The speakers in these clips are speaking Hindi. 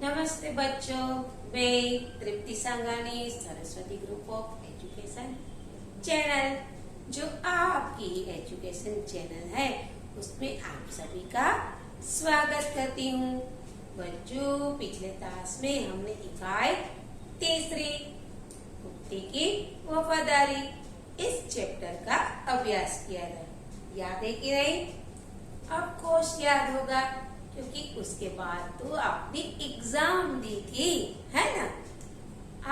नमस्ते बच्चों, मैं Tripti Sangani Saraswati group of education channel, जो आपकी एजुकेशन चैनल है, उसमें आप सभी का स्वागत करती हूँ। बच्चों, पिछले क्लास में हमने इकाई तीसरी कुत्ते की वफादारी इस चैप्टर का अभ्यास किया था। याद है कि नहीं? ऑफ कोर्स याद होगा, क्योंकि उसके बाद तो आपने एग्जाम दी थी, है ना।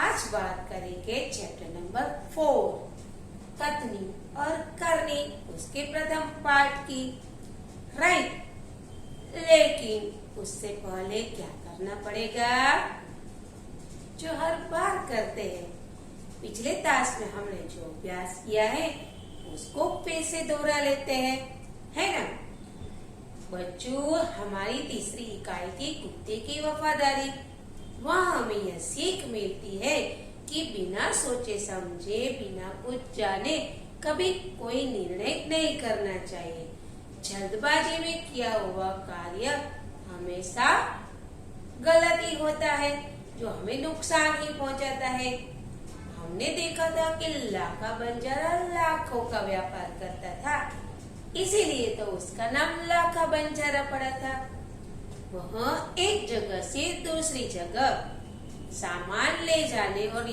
आज बात करेंगे चैप्टर नंबर 4, कथनी और करनी, उसके प्रथम पार्ट की। राइट, लेकिन उससे पहले क्या करना पड़ेगा, जो हर बार करते हैं। पिछले क्लास में हमने जो अभ्यास किया है उसको फिर से दोहरा लेते हैं, है ना। बच्चों, हमारी तीसरी इकाई थी कुत्ते की वफादारी। वहाँ हमें यह सीख मिलती है कि बिना सोचे समझे, बिना कुछ जाने कभी कोई निर्णय नहीं करना चाहिए। जल्दबाजी में किया हुआ कार्य हमेशा गलत ही होता है, जो हमें नुकसान ही पहुंचाता है। हमने देखा था कि लाखा बंजारा लाखों का व्यापार करता था, इसीलिए तो उसका नाम लाखा बंजारा पड़ा था। वह एक जगह से दूसरी जगह सामान ले जाने और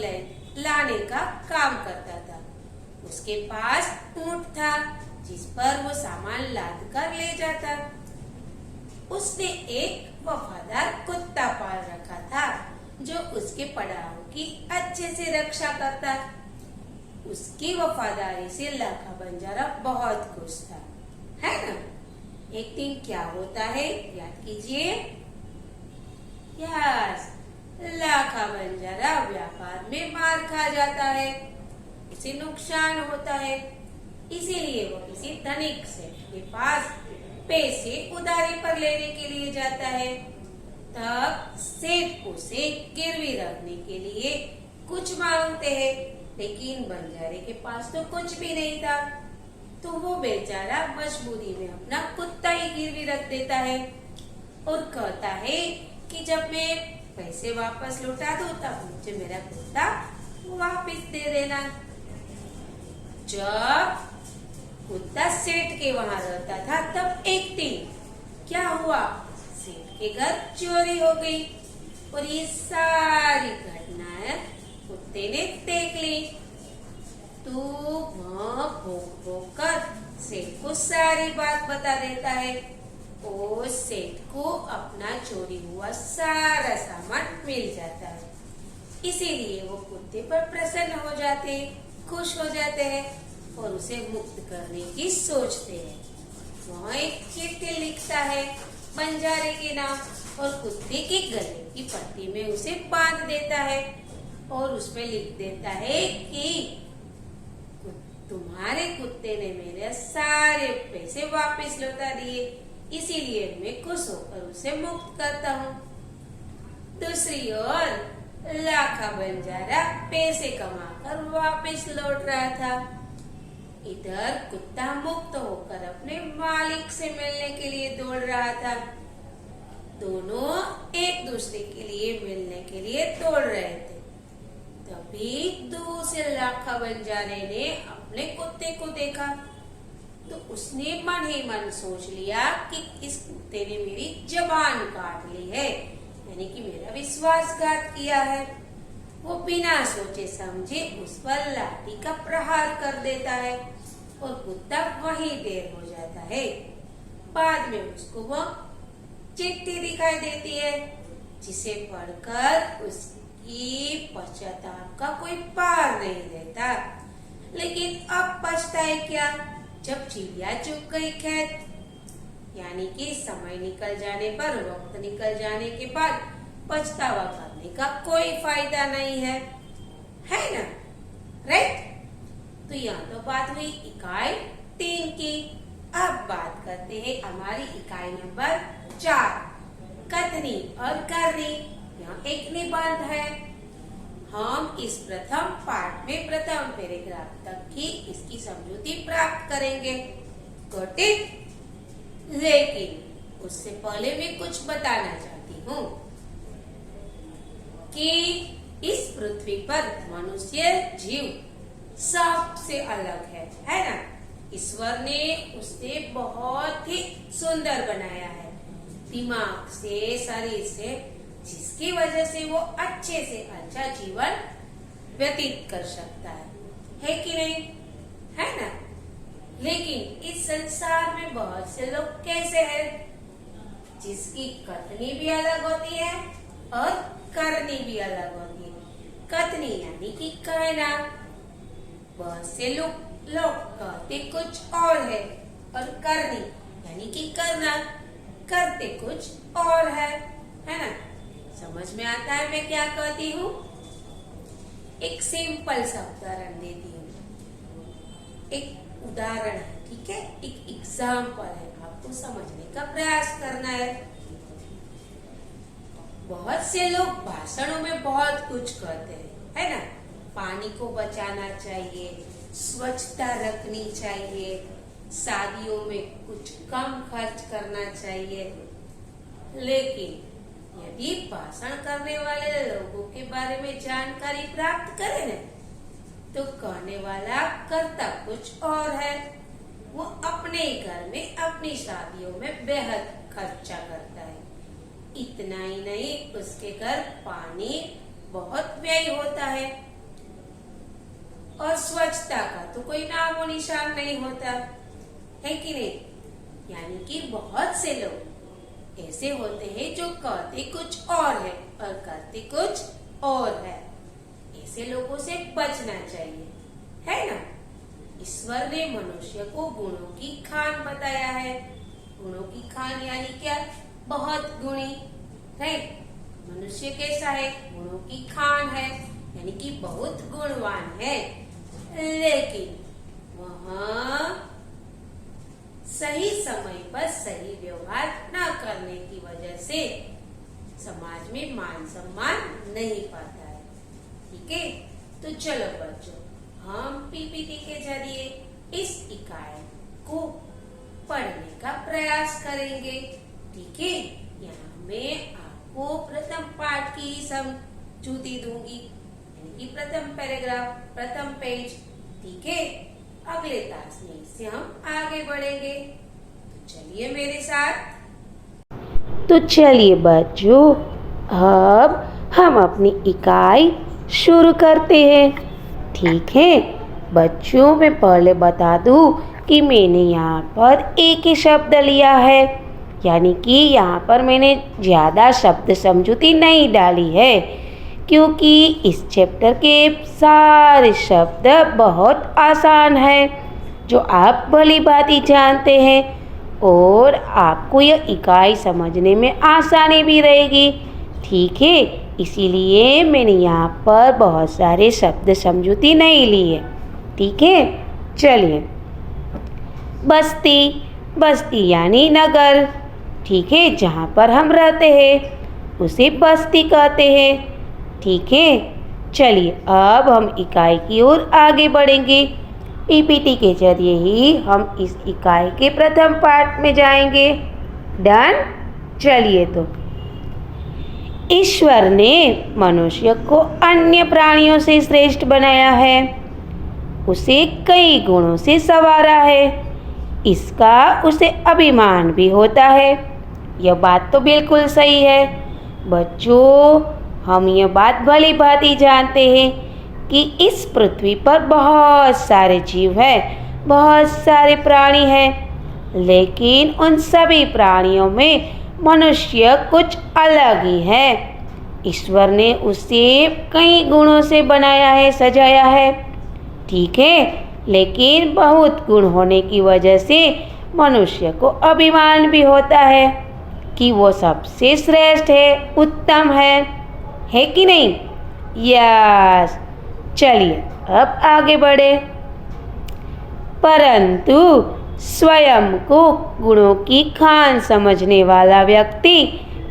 लाने का काम करता था। उसके पास ऊंट था जिस पर वो सामान लाद कर ले जाता। उसने एक वफादार कुत्ता पाल रखा था जो उसके पड़ाव की अच्छे से रक्षा करता। उसकी वफादारी से लाखा बंजारा बहुत खुश था, है ना। एक दिन क्या होता है, याद कीजिए। यस, लाखा बंजारा व्यापार में मार खा जाता है, उसे नुकसान होता है। इसीलिए वो किसी धनिक सेठ के पास पैसे उधारी पर लेने के लिए जाता है। तब सेठ उसे गिरवी रखने के लिए कुछ मांगते हैं, लेकिन बंजारे के पास तो कुछ भी नहीं था। तो वो बेचारा मजबूरी में अपना कुत्ता ही गिरवी रख देता है और कहता है कि जब मैं पैसे वापस लौटा दूं तब मुझे मेरा कुत्ता वापस दे देना। जब कुत्ता सेठ के वहां रहता था, तब एक दिन क्या हुआ, सेठ के घर चोरी हो गई और ये सारी घटनाएं कुत्ते ने देख ली। तो वह भौंक कर सेठ को सारी बात बता देता है और सेठ को अपना चोरी हुआ सारा सामान मिल जाता है। इसीलिए वो कुत्ते पर प्रसन्न हो जाते हैं, खुश हो जाते हैं और उसे मुक्त करने की सोचते हैं। वह एक चिट्ठी लिखता है बंजारे के नाम और कुत्ते के गले की पट्टी में उसे बांध देता है और उसमें लिख देता है कि तुम्हारे कुत्ते ने मेरे सारे पैसे वापस लौटा दिए, इसीलिए मैं खुश होकर उसे मुक्त करता हूँ। दूसरी ओर लाखा बंजारा पैसे कमाकर वापस लौट रहा था। इधर कुत्ता मुक्त होकर अपने मालिक से मिलने के लिए दौड़ रहा था। दोनों एक दूसरे के लिए मिलने के लिए दौड़ रहे थे। तभी दूर से लाखा बंजारे ने अपने कुत्ते को देखा, तो उसने मन ही मन सोच लिया कि इस कुत्ते ने मेरी जबान काट ली है, यानी कि मेरा विश्वासघात किया है। वो बिना सोचे समझे उस पर लाठी का प्रहार कर देता है और कुत्ता वहीं ढेर हो जाता है। बाद में उसको वह चिट्ठी दिखाई देती है, जिसे पढ़कर उसकी पश्चाताप का कोई पार नहीं रहता। लेकिन अब पछताए क्या, जब चिड़िया चुग गई खेत, यानी कि समय निकल जाने पर, वक्त निकल जाने के बाद पछतावा करने का कोई फायदा नहीं है, है ना। राइट, तो यहाँ तो बात हुई इकाई 3 की। अब बात करते हैं हमारी इकाई नंबर 4, कथनी और करनी। यहाँ एक निबंध है। हम इस प्रथम पाठ में प्रथम पैराग्राफ तक की इसकी समझौती प्राप्त करेंगे। Got it? लेकिन उससे पहले मैं कुछ बताना चाहती हूँ। कि इस पृथ्वी पर मनुष्य जीव सबसे अलग है ना। ईश्वर ने उसे बहुत ही सुंदर बनाया है, दिमाग से, शरीर से, जिसकी वजह से वो अच्छे से अच्छा जीवन व्यतीत कर सकता है कि नहीं, है ना। लेकिन इस संसार में बहुत से लोग कैसे हैं, जिसकी कथनी भी अलग होती है और करनी भी अलग होती है। कथनी यानी कि कहना, बहुत से लोग कहते कुछ और है, और करनी यानी कि करना, करते कुछ और है ना। समझ में आता है मैं क्या कहती हूँ। एक सिंपल सा उदाहरण देती हूँ, एक उदाहरण है, ठीक है, एक एग्जाम्पल है, आपको समझने का प्रयास करना है। बहुत से लोग भाषणों में बहुत कुछ कहते हैं, है ना। पानी को बचाना चाहिए, स्वच्छता रखनी चाहिए, शादियों में कुछ कम खर्च करना चाहिए। लेकिन यदि भाषण करने वाले लोगों के बारे में जानकारी प्राप्त करें न, तो कहने वाला करता कुछ और है। वो अपने ही घर में अपनी शादियों में बेहद खर्चा करता है। इतना ही नहीं, उसके घर पानी बहुत व्यय होता है, और स्वच्छता का तो कोई नाम और निशान नहीं होता है कि नहीं। यानी कि बहुत से लोग ऐसे होते हैं जो कहते कुछ और है और करते कुछ और है। ऐसे लोगों से बचना चाहिए, है ना। ईश्वर ने मनुष्य को गुणों की खान बताया है। गुणों की खान यानी क्या, बहुत गुणी, राइट। मनुष्य कैसा है, गुणों की खान है, यानी कि बहुत गुणवान है। लेकिन वह सही समय पर सही व्यवहार न करने की वजह से समाज में मान सम्मान नहीं पाता है, ठीक है। तो चलो बच्चों, हम पीपीटी के जरिए इस इकाई को पढ़ने का प्रयास करेंगे, ठीक है। यहाँ मैं आपको प्रथम पाठ की समझूती दूंगी, यानी कि प्रथम पैराग्राफ, प्रथम पेज, ठीक है। अगले तास में इससे हम आगे बढ़ेंगे। तो चलिए मेरे साथ। तो चलिए बच्चों, अब हम अपनी इकाई शुरू करते हैं, ठीक है। बच्चों, मैं पहले बता दूं कि मैंने यहाँ पर एक ही शब्द लिया है, यानी कि यहाँ पर मैंने ज़्यादा शब्द समझूती नहीं डाली है, क्योंकि इस चैप्टर के सारे शब्द बहुत आसान हैं, जो आप भली भांति जानते हैं, और आपको यह इकाई समझने में आसानी भी रहेगी, ठीक है। इसीलिए मैंने यहाँ पर बहुत सारे शब्द समझूती नहीं ली है, ठीक है। चलिए, बस्ती, बस्ती यानी नगर, ठीक है, जहाँ पर हम रहते हैं उसे बस्ती कहते हैं, ठीक है। चलिए, अब हम इकाई की ओर आगे बढ़ेंगे। पीपीटी के जरिए ही हम इस इकाई के प्रथम पाठ में जाएंगे। डन। चलिए, तो ईश्वर ने मनुष्य को अन्य प्राणियों से श्रेष्ठ बनाया है, उसे कई गुणों से संवारा है, इसका उसे अभिमान भी होता है। यह बात तो बिल्कुल सही है बच्चों। हम यह बात भली भांति जानते हैं कि इस पृथ्वी पर बहुत सारे जीव हैं, बहुत सारे प्राणी हैं, लेकिन उन सभी प्राणियों में मनुष्य कुछ अलग ही है। ईश्वर ने उसे कई गुणों से बनाया है, सजाया है, ठीक है। लेकिन बहुत गुण होने की वजह से मनुष्य को अभिमान भी होता है कि वो सबसे श्रेष्ठ है, उत्तम है कि नहीं। यस। चलिए, अब आगे बढ़े। परंतु स्वयं को गुणों की खान समझने वाला व्यक्ति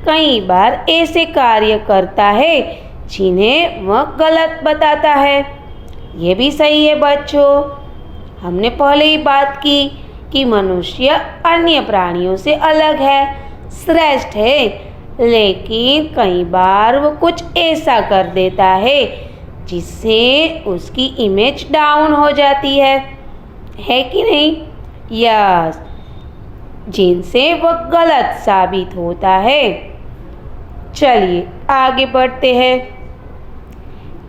कई बार ऐसे कार्य करता है जिन्हें वह गलत बताता है। ये भी सही है बच्चों। हमने पहले ही बात की कि मनुष्य अन्य प्राणियों से अलग है, श्रेष्ठ है, लेकिन कई बार वो कुछ ऐसा कर देता है जिससे उसकी इमेज डाउन हो जाती है कि नहीं? यस, जिनसे वो गलत साबित होता है। चलिए आगे बढ़ते हैं।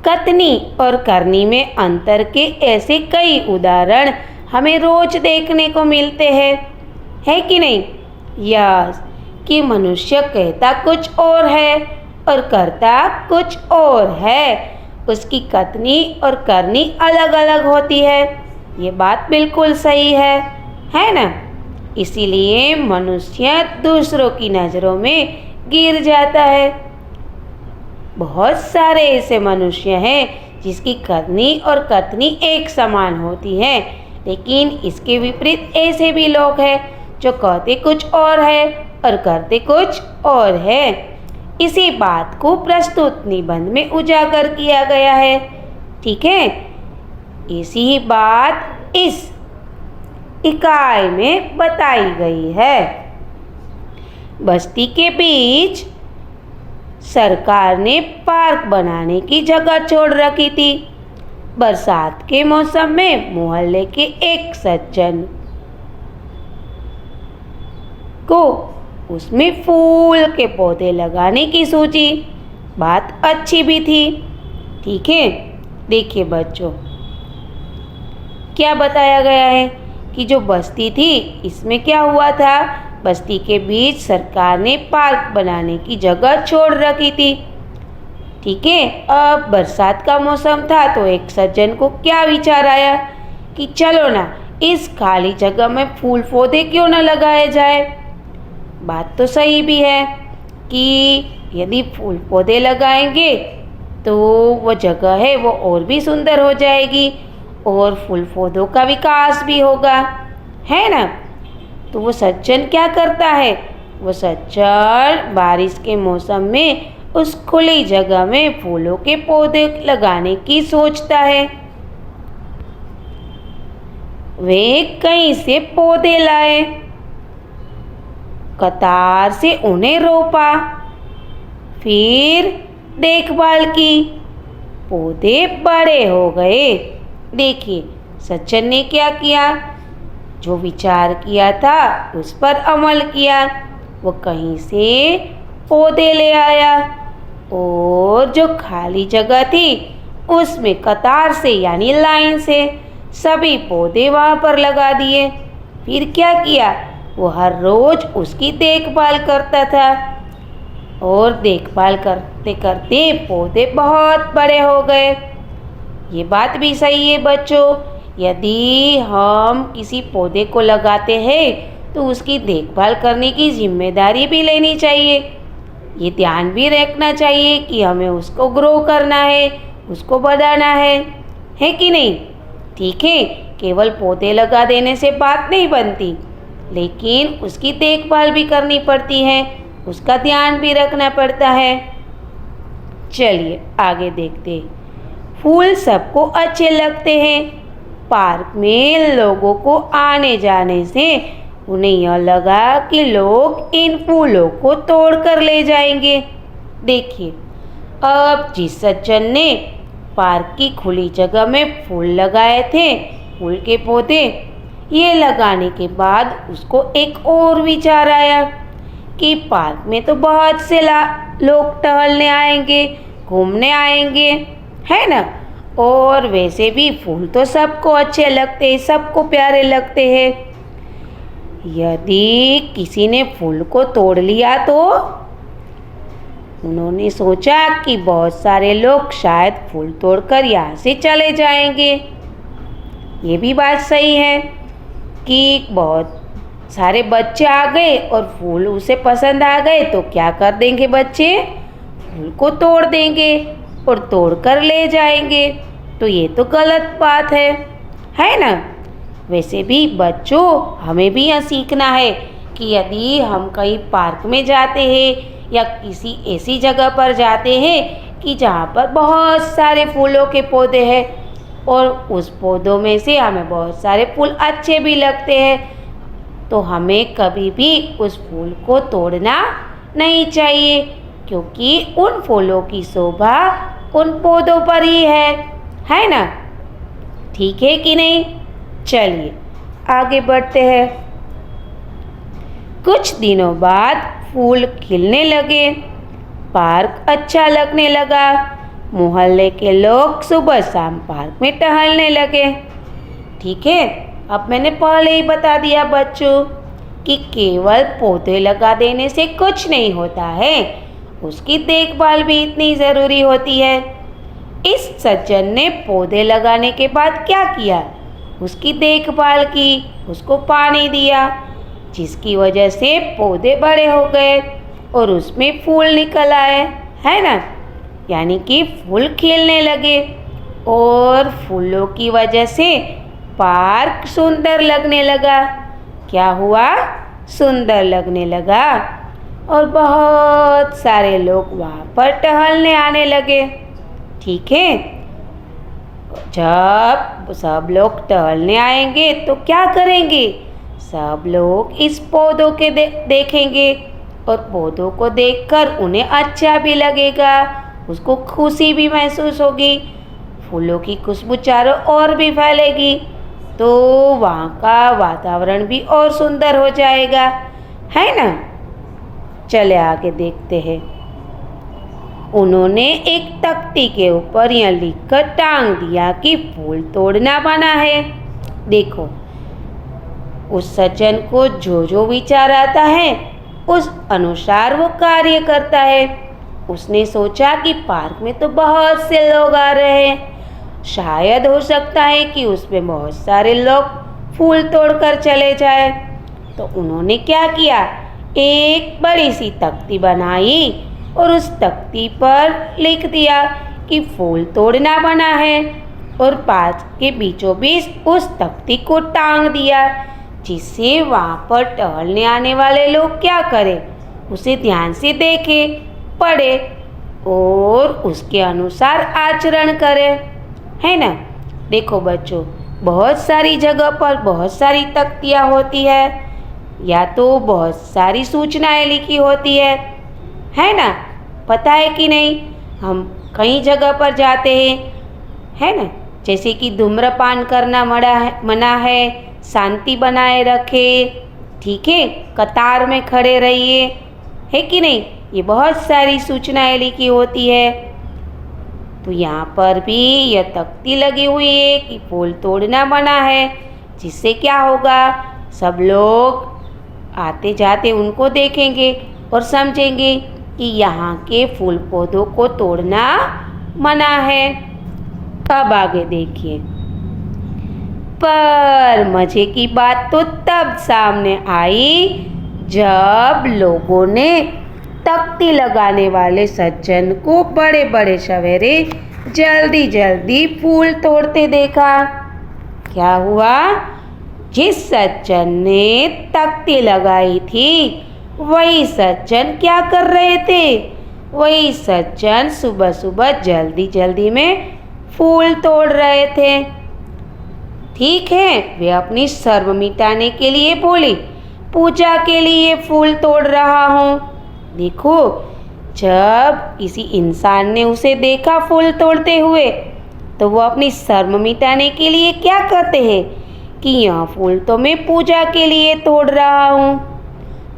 कथनी और करनी में अंतर के ऐसे कई उदाहरण हमें रोज देखने को मिलते हैं, है कि नहीं? यस, कि मनुष्य कहता कुछ और है और करता कुछ और है। उसकी कथनी और करनी अलग अलग होती है। ये बात बिल्कुल सही है ना? इसीलिए मनुष्य दूसरों की नज़रों में गिर जाता है। बहुत सारे ऐसे मनुष्य हैं जिसकी करनी और कथनी एक समान होती है, लेकिन इसके विपरीत ऐसे भी लोग हैं जो कहते कुछ और है और करते कुछ और है। इसी बात को प्रस्तुत निबंध में उजागर किया गया है। ठीक है, इसी ही बात इस इकाई में बताई गई है। बस्ती के बीच सरकार ने पार्क बनाने की जगह छोड़ रखी थी। बरसात के मौसम में मोहल्ले के एक सज्जन को उसमें फूल के पौधे लगाने की सूझी। बात अच्छी भी थी। ठीक है, देखिए बच्चों, क्या बताया गया है कि जो बस्ती थी इसमें क्या हुआ था। बस्ती के बीच सरकार ने पार्क बनाने की जगह छोड़ रखी थी। ठीक है, अब बरसात का मौसम था तो एक सज्जन को क्या विचार आया कि चलो ना इस खाली जगह में फूल पौधे क्यों ना लगाए जाए। बात तो सही भी है कि यदि फूल पौधे लगाएंगे तो वो जगह है वो और भी सुंदर हो जाएगी और फूल पौधों का विकास भी होगा, है ना? तो वो सज्जन क्या करता है? वो सज्जन बारिश के मौसम में उस खुली जगह में फूलों के पौधे लगाने की सोचता है। वे कहीं से पौधे लाए, कतार से उन्हें रोपा, फिर देखभाल की। पौधे बड़े हो गए। देखिए सज्जन ने क्या किया, जो विचार किया था उस पर अमल किया। वो कहीं से पौधे ले आया और जो खाली जगह थी उसमें कतार से यानी लाइन से सभी पौधे वहाँ पर लगा दिए। फिर क्या किया, वो हर रोज उसकी देखभाल करता था और देखभाल करते करते पौधे बहुत बड़े हो गए। ये बात भी सही है बच्चों, यदि हम किसी पौधे को लगाते हैं तो उसकी देखभाल करने की जिम्मेदारी भी लेनी चाहिए। ये ध्यान भी रखना चाहिए कि हमें उसको ग्रो करना है, उसको बढ़ाना है कि नहीं? ठीक है, केवल पौधे लगा देने से बात नहीं बनती, लेकिन उसकी देखभाल भी करनी पड़ती है, उसका ध्यान भी रखना पड़ता है। चलिए आगे देखते हैं। फूल सबको अच्छे लगते हैं। पार्क में लोगों को आने जाने से उन्हें यह लगा कि लोग इन फूलों को तोड़ कर ले जाएंगे। देखिए, अब जिस सज्जन ने पार्क की खुली जगह में फूल लगाए थे, फूल के पौधे, ये लगाने के बाद उसको एक और विचार आया कि पार्क में तो बहुत से लोग टहलने आएंगे, घूमने आएंगे, है ना? और वैसे भी फूल तो सबको अच्छे लगते हैं, सबको प्यारे लगते हैं। यदि किसी ने फूल को तोड़ लिया तो उन्होंने सोचा कि बहुत सारे लोग शायद फूल तोड़कर यहाँ से चले जाएंगे। ये भी बात सही है कि बहुत सारे बच्चे आ गए और फूल उसे पसंद आ गए तो क्या कर देंगे बच्चे, फूल को तोड़ देंगे और तोड़ कर ले जाएंगे। तो ये तो गलत बात है ना? वैसे भी बच्चों, हमें भी यह सीखना है कि यदि हम कहीं पार्क में जाते हैं या किसी ऐसी जगह पर जाते हैं कि जहाँ पर बहुत सारे फूलों के पौधे हैं और उस पौधों में से हमें बहुत सारे फूल अच्छे भी लगते हैं, तो हमें कभी भी उस फूल को तोड़ना नहीं चाहिए, क्योंकि उन फूलों की शोभा उन पौधों पर ही है ना? ठीक है कि नहीं? चलिए आगे बढ़ते हैं। कुछ दिनों बाद फूल खिलने लगे, पार्क अच्छा लगने लगा। मोहल्ले के लोग सुबह शाम पार्क में टहलने लगे। ठीक है, अब मैंने पहले ही बता दिया बच्चों कि केवल पौधे लगा देने से कुछ नहीं होता है, उसकी देखभाल भी इतनी ज़रूरी होती है। इस सज्जन ने पौधे लगाने के बाद क्या किया? उसकी देखभाल की, उसको पानी दिया, जिसकी वजह से पौधे बड़े हो गए और उसमें फूल निकल आए, है ना? यानी कि फूल खिलने लगे और फूलों की वजह से पार्क सुंदर लगने लगा। क्या हुआ? सुंदर लगने लगा और बहुत सारे लोग वहाँ पर टहलने आने लगे। ठीक है, जब सब लोग टहलने आएंगे तो क्या करेंगे? सब लोग इस पौधों के देखेंगे और पौधों को देखकर उन्हें अच्छा भी लगेगा, उसको खुशी भी महसूस होगी, फूलों की खुशबू चारों ओर भी फैलेगी, तो वहाँ का वातावरण भी और सुंदर हो जाएगा, है ना? चले आगे देखते हैं। उन्होंने एक तख्ती के ऊपर यह लिखकर टांग दिया कि फूल तोड़ना मना है। देखो, उस सज्जन को जो जो विचार आता है उस अनुसार वो कार्य करता है। उसने सोचा कि पार्क में तो बहुत से लोग आ रहे हैं, शायद हो सकता है कि उसमें बहुत सारे लोग फूल तोड़कर चले जाए। तो उन्होंने क्या किया? एक बड़ी सी तख्ती बनाई और उस तख्ती पर लिख दिया कि फूल तोड़ना मना है और पार्क के बीचों बीच उस तख्ती को टांग दिया, जिससे वहाँ पर टहलने आने वाले लोग क्या करें? उसे ध्यान से देखें, पढ़े और उसके अनुसार आचरण करें, है ना? देखो बच्चों, बहुत सारी जगह पर बहुत सारी तख्तियाँ होती है या तो बहुत सारी सूचनाएं लिखी होती है ना? पता है कि नहीं? हम कई जगह पर जाते हैं, है ना? जैसे कि धूम्रपान करना मना है, शांति बनाए रखें, ठीक है, कतार में खड़े रहिए, है कि नहीं? ये बहुत सारी सूचनाएं लिखी होती है। तो यहाँ पर भी यह तख्ती लगी हुई है कि फूल तोड़ना मना है, जिससे क्या होगा? सब लोग आते जाते उनको देखेंगे और समझेंगे कि यहाँ के फूल पौधों को तोड़ना मना है। अब आगे देखिए। पर मजे की बात तो तब सामने आई जब लोगों ने तख्ती लगाने वाले सज्जन को बड़े बड़े सवेरे जल्दी जल्दी फूल तोड़ते देखा। क्या हुआ? जिस सज्जन ने तख्ती लगाई थी वही सज्जन क्या कर रहे थे? वही सज्जन सुबह सुबह जल्दी जल्दी में फूल तोड़ रहे थे। ठीक है, वे अपनी शर्म मिटाने के लिए बोली, पूजा के लिए फूल तोड़ रहा हूँ। देखो, जब किसी इंसान ने उसे देखा फूल तोड़ते हुए तो वो अपनी शर्म मिटाने के लिए क्या कहते हैं कि यह फूल तो मैं पूजा के लिए तोड़ रहा हूँ।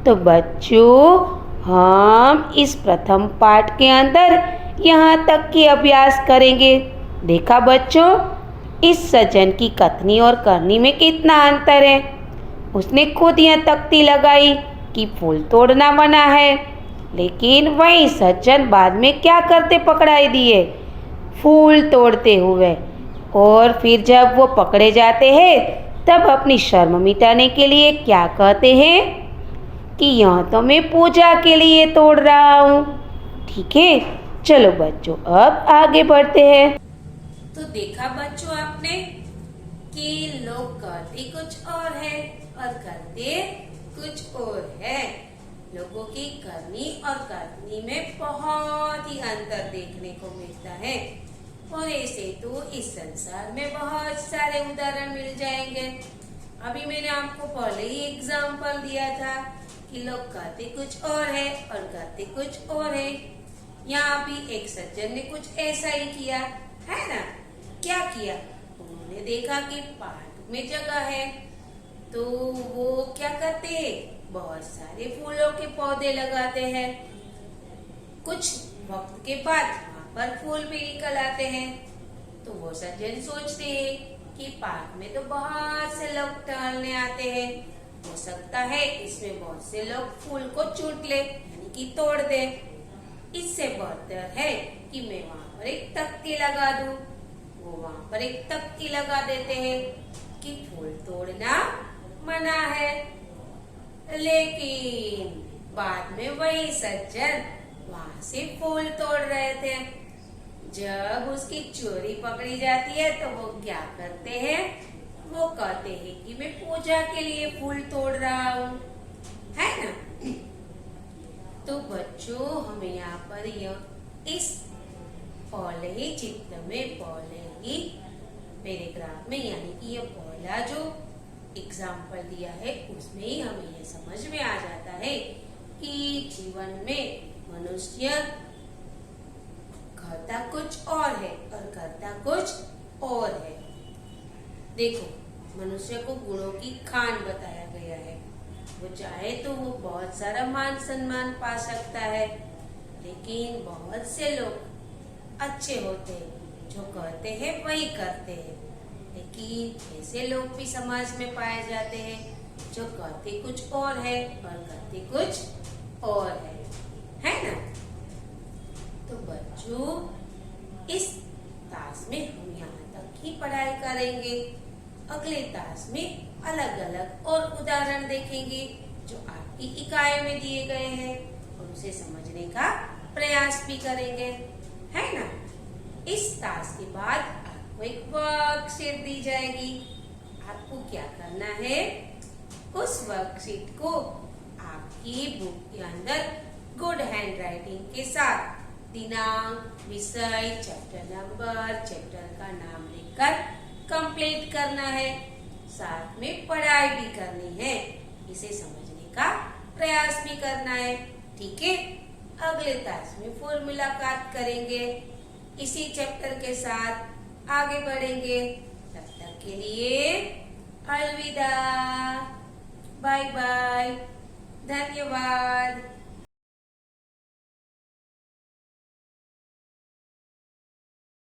तो बच्चों, हम इस प्रथम पाठ के अंदर यहाँ तक की अभ्यास करेंगे। देखा बच्चों, इस सज्जन की कथनी और करनी में कितना अंतर है। उसने खुद यह तख्ती लगाई कि फूल तोड़ना मना है, लेकिन वही सज्जन बाद में क्या करते पकड़ाई दिए? फूल तोड़ते हुए। और फिर जब वो पकड़े जाते हैं तब अपनी शर्म मिटाने के लिए क्या कहते हैं कि यह तो मैं पूजा के लिए तोड़ रहा हूँ। ठीक है, चलो बच्चों अब आगे बढ़ते हैं। तो देखा बच्चों आपने कि लोग कहते कुछ और है और करते कुछ और है। लोगों की करनी और करनी में बहुत ही अंतर देखने को मिलता है और ऐसे तो इस संसार में बहुत सारे उदाहरण मिल जाएंगे। अभी मैंने आपको पहले ही एग्जाम्पल दिया था कि लोग कहते कुछ और है और करते कुछ और है। यहाँ भी एक सज्जन ने कुछ ऐसा ही किया, है ना। क्या किया, उन्होंने देखा कि पार्क में जगह है, तो वो क्या करते हैं, बहुत सारे फूलों के पौधे लगाते हैं। कुछ वक्त के बाद वहां पर फूल भी निकल आते हैं। तो वो सज्जन सोचते हैं कि पार्क में तो बहुत से लोग टहलने आते हैं, हो सकता है इसमें बहुत से लोग फूल को चूट ले, यानी कि तोड़ दे। इससे बेहतर है कि मैं वहां पर एक तख्ती लगा दूं। वो वहां पर एक तख्ती लगा देते हैं कि फूल तोड़ना मना है। लेकिन बाद में वही सज्जन वहां से फूल तोड़ रहे थे। जब उसकी चोरी पकड़ी जाती है तो वो क्या करते हैं, वो कहते हैं कि मैं पूजा के लिए फूल तोड़ रहा हूँ, है ना। तो बच्चों, हमें यहाँ पर इस पहले ही चित्र में, पहले ही पैराग्राफ में, यानी कि ये पहला जो एग्जाम्पल दिया है उसमें ही हमें ये समझ में आ जाता है कि जीवन में मनुष्य कहता कुछ और है और करता कुछ और है। देखो, मनुष्य को गुणों की खान बताया गया है। वो चाहे तो वो बहुत सारा मान सम्मान पा सकता है, लेकिन बहुत से लोग अच्छे होते हैं, जो कहते हैं वही करते हैं। लेकिन ऐसे लोग भी समाज में पाए जाते हैं जो कहते कुछ और है और करते कुछ और है ना। तो बच्चों, इस तास में हम यहाँ तक ही पढ़ाई करेंगे। अगले तास में अलग अलग और उदाहरण देखेंगे जो आपकी इकाई में दिए गए हैं और उसे समझने का प्रयास भी करेंगे, है ना। इस तास के बाद आपको एक वर्कशीट दी जाएगी। आपको क्या करना है, उस वर्कशीट को आपकी बुक के अंदर गुड हैंड राइटिंग के साथ दिनांक, विषय, चैप्टर नंबर, चैप्टर का नाम लिखकर कंप्लीट करना है। साथ में पढ़ाई भी करनी है, इसे समझने का प्रयास भी करना है, ठीक है। अगले तास में फिर मुलाकात करेंगे, इसी चैप्टर के साथ आगे बढ़ेंगे। तब तक के लिए अलविदा, बाय बाय, धन्यवाद।